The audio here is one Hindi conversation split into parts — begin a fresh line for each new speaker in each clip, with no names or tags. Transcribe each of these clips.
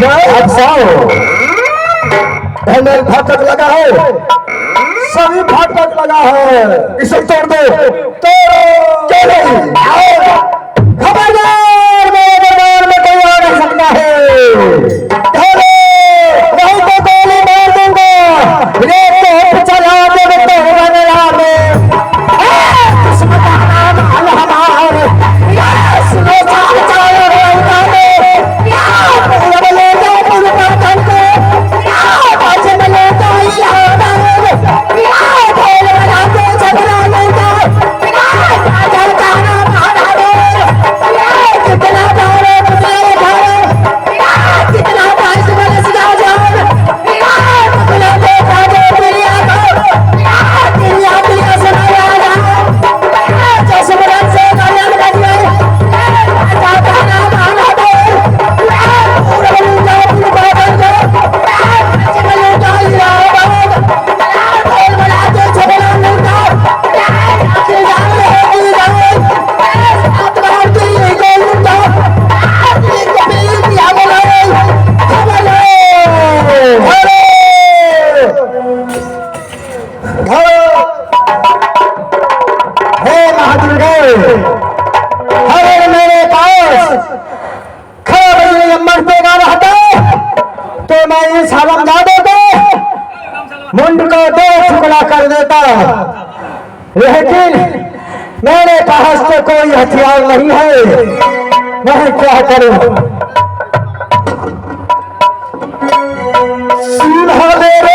अब साओ पहले फाटक लगा है, सभी फाटक लगा है, इसे तोड़ दो। खबरदार, मैदान में कोई आ नहीं सकता है। नहीं तो गोली मार दूंगा। रेत तो चला दे तो बंगला में किस्मत नाम हमार सुनो चाल चाल रंगा में पूरा ले जाओ पूरा करके आज में ले जाओ याद बोल बना के झगड़ा ले जाओ काजल काना भाड़ा रे कितना भाड़े कितना भाड़े कितना पास में सजा जाओ कितना देखा जो दुनिया को दुनिया सुना यार जैसे बरन से गालियां लगी है जाता ना भाड़ा दे पूरा ले जाओ पूरा बन जाओ आज में ले जाओ यार बोल बना के झगड़ा ले जाओ आखिर जान ले तो मैं इस हरामजादे को मुंड को दो टुकड़ा कर देता, लेकिन मेरे पास तो कोई हथियार नहीं है, मैं क्या करूं? सीधा मेरे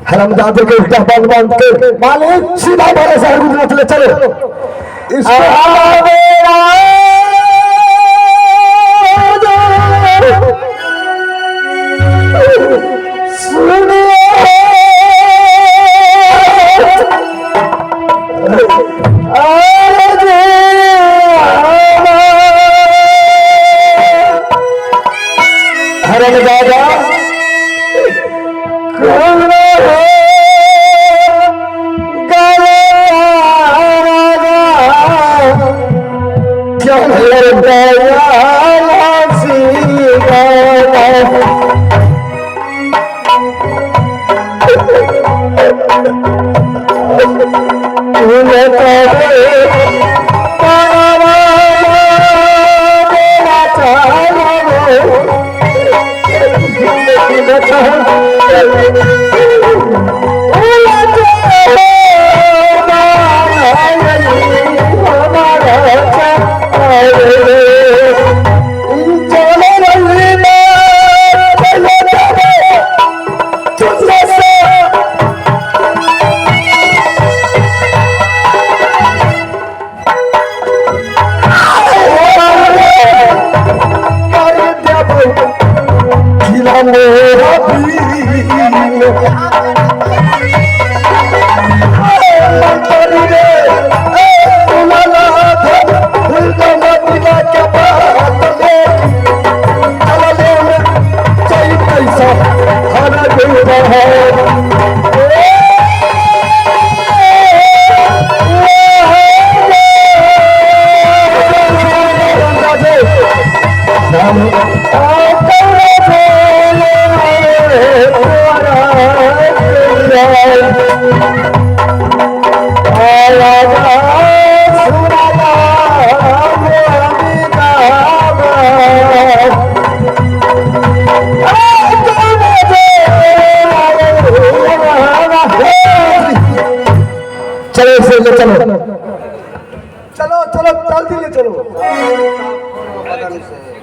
हरामजादे के उल्टा बांध बांध के मालिक सीधा हमारे शहर में चले चलो।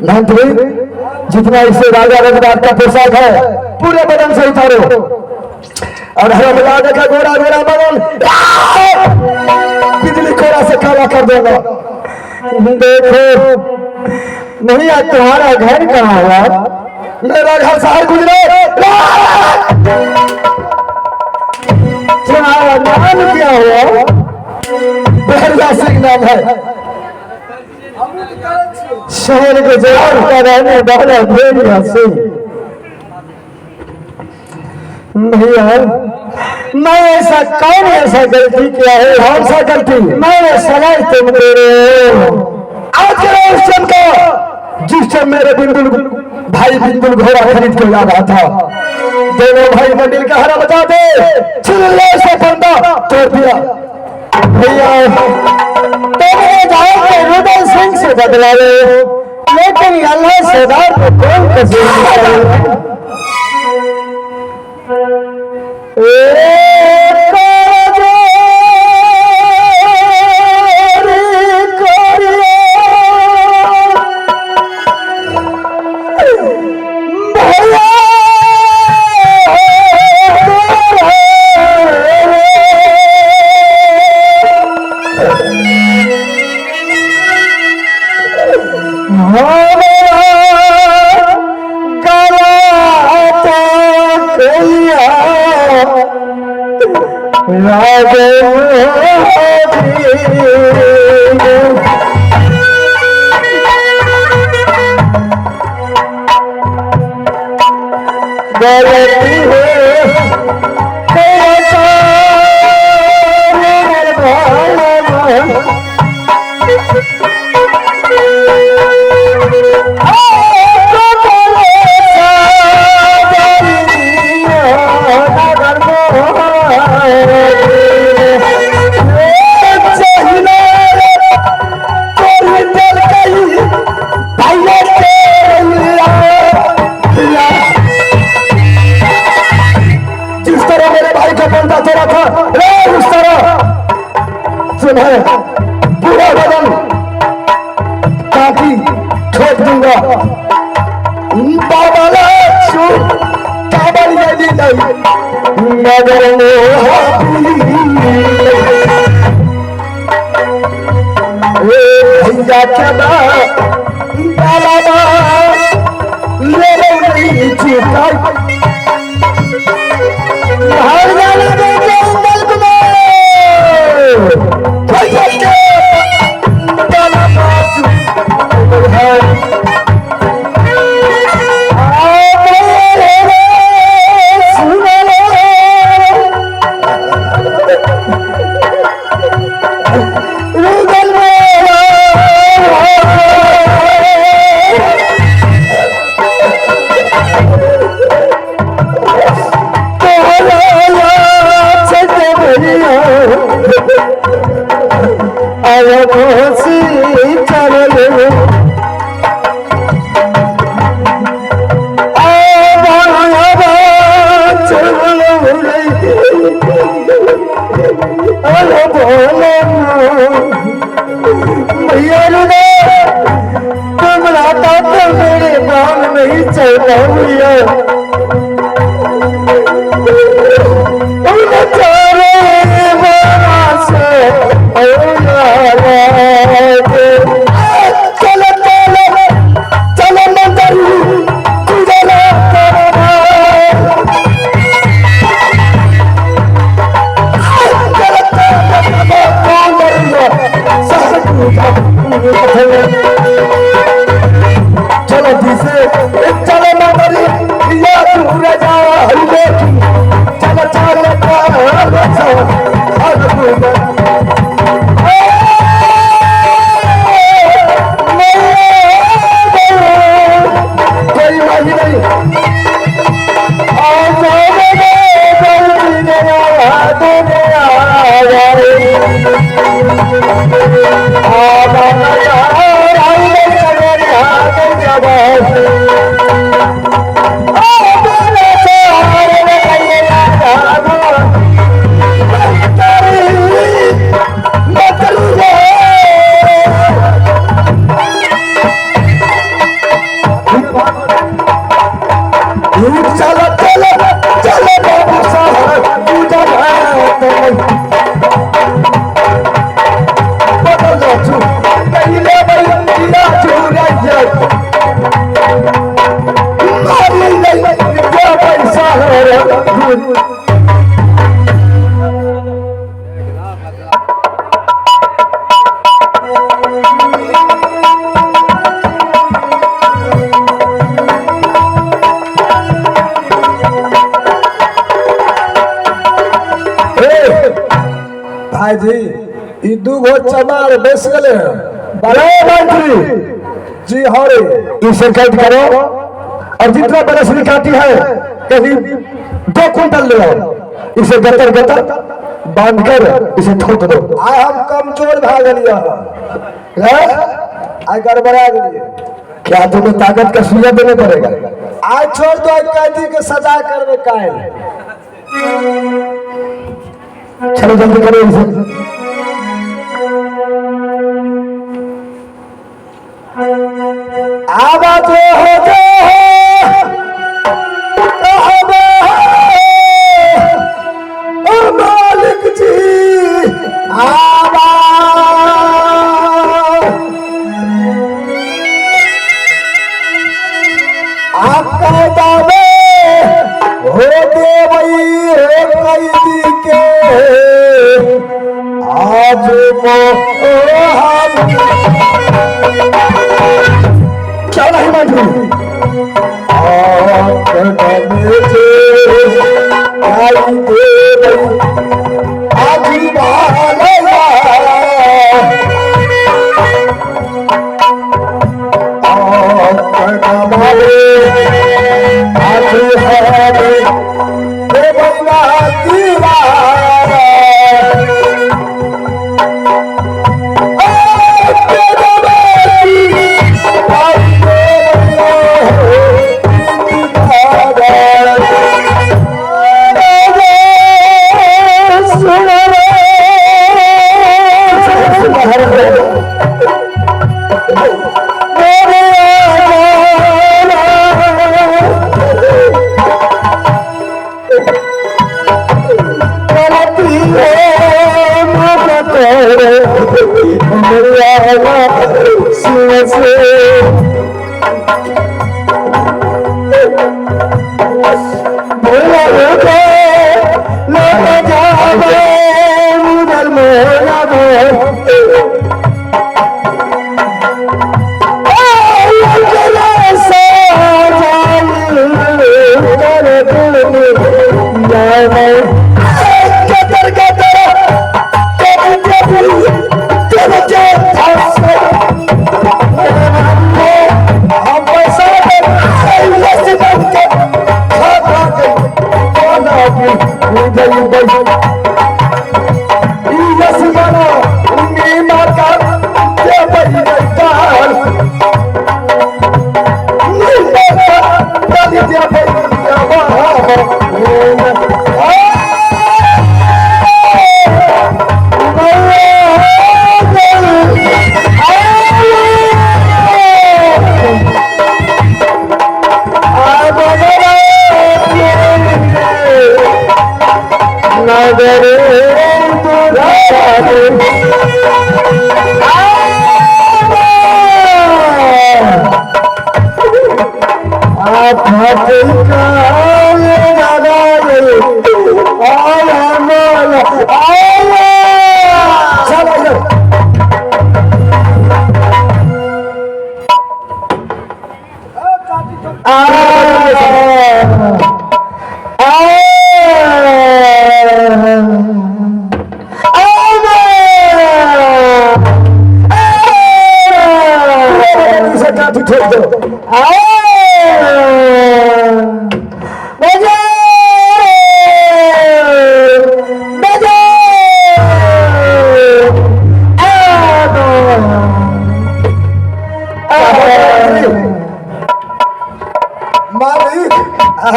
मंत्री जितना इसे राजा रघुनाथ का पोशाक है पूरे बदन से उतारो और हम राजा का गोरा गोरा बदन बिजली कोरा से काला कर देगा। देखो नहीं आज तुम्हारा घर कहाँ हुआ? मेरा घर शहर गुजरे। तुम्हारा नाम क्या हुआ? बहरिया सिंह नाम है। शहर के जवान का रहने वाला बहरिया सिंह। भैया मैं ऐसा कौन ऐसा गलती किया है? कौन सा गलती? मैंने सलाह तुम दे रहे हो आज उस दिन का जिस समय मेरे बिंदुल भाई बिंदुल घोड़ा खरीद के ला रहा था। दोनों भाई मंदिर का हरा बचा दे चिल्ले से बंदा तोड़ दिया। भैया तुमने जाओ के रुदल सिंह से बदला ले लेकिन अल्लाह सरदार को कौन कसूर पूरा बदन काटी ठोक दूंगा। भैया क्या चलो चलो चलो चलो बाबू साहब पूजा बदल दो पहले भैया चूरा मारी नहीं जो पैसा है भाई जी ये दू गो चमार बेच गए बड़े मंत्री जी हरे इसे कैद करो और जितना बरस निकाती है कभी 2 कुंटल ले आओ इसे गतर गतर बांध कर इसे ठोक दो। आज हम कमजोर भाग लिया आज गड़बड़ा गई क्या तुम्हें ताकत का सुइया देना पड़ेगा। आज छोड़ दो कैदी के सजा करवे कायल चलो जल्दी करो इसे। आवाज हो जो मालिक जी आवाज आपका दावे हो दे भाई कैदी के आज क्या नहीं मानू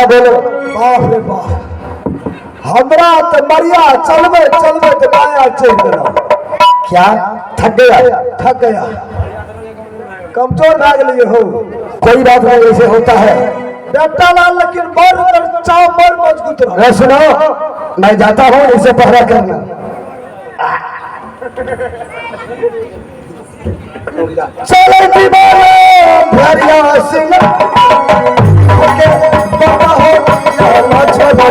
बोलो बाप रे बाप हमरा तो मरिया चलबे चलबे तो बाया चल गया क्या थक गया कमजोर भाग लिए हो कोई बात नहीं ऐसे होता है बेटा लाल लेकिन बड़ चावल मजबूत रहो। सुनो, मैं जाता हूँ, इसे पहरा करना। चलो दीवाना भरिया सिंह के बाबा हो चलो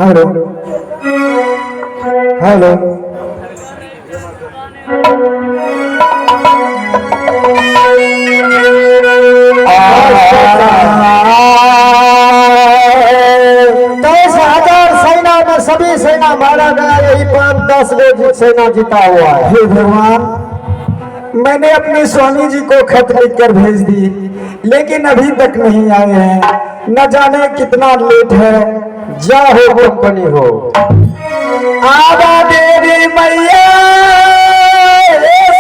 हेलो हेलो सभी सेना मारा गया, यही 5-10 लोग सेना जीता हुआ है। हे भगवान, मैंने अपने स्वामी जी को खत लिखकर भेज दी, लेकिन अभी तक नहीं आए हैं। न जाने कितना लेट है। जा हो कंपनी हो। आवा देवी मैया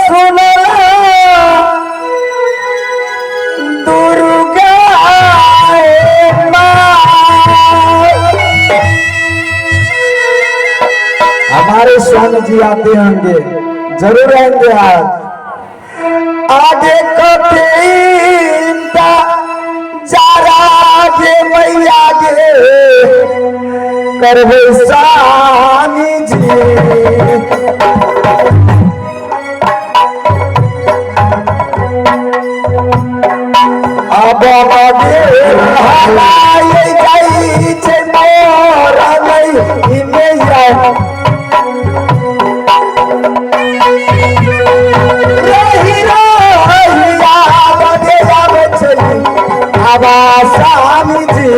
सुनो, दुर्गा हमारे स्वामी जी आते होंगे, जरूर आएंगे आज। आगे कठिनता जरा गे मैया गे करबे स्वामी जी। अब आगे हलाई गई छे मोर नहीं मैया स्वामी जी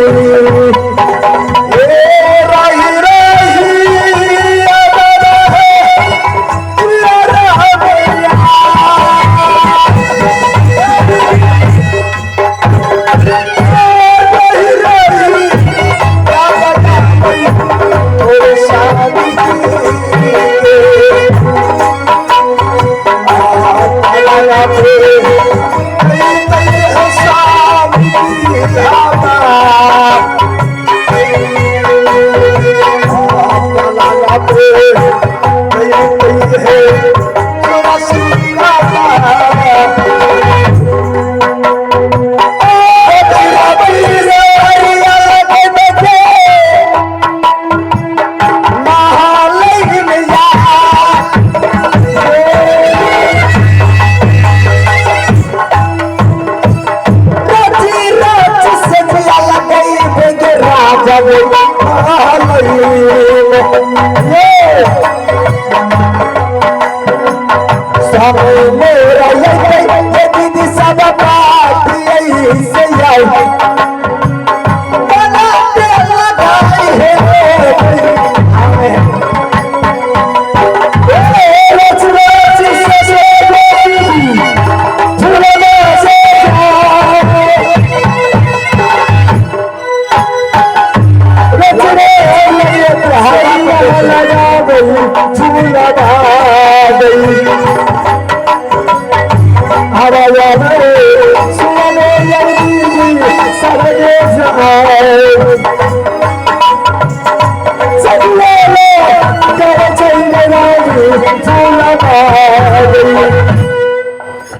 दीदी सब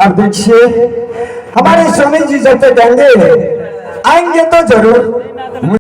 अब देखिए, हमारे स्वामी जी जब तक आएंगे तो जरूर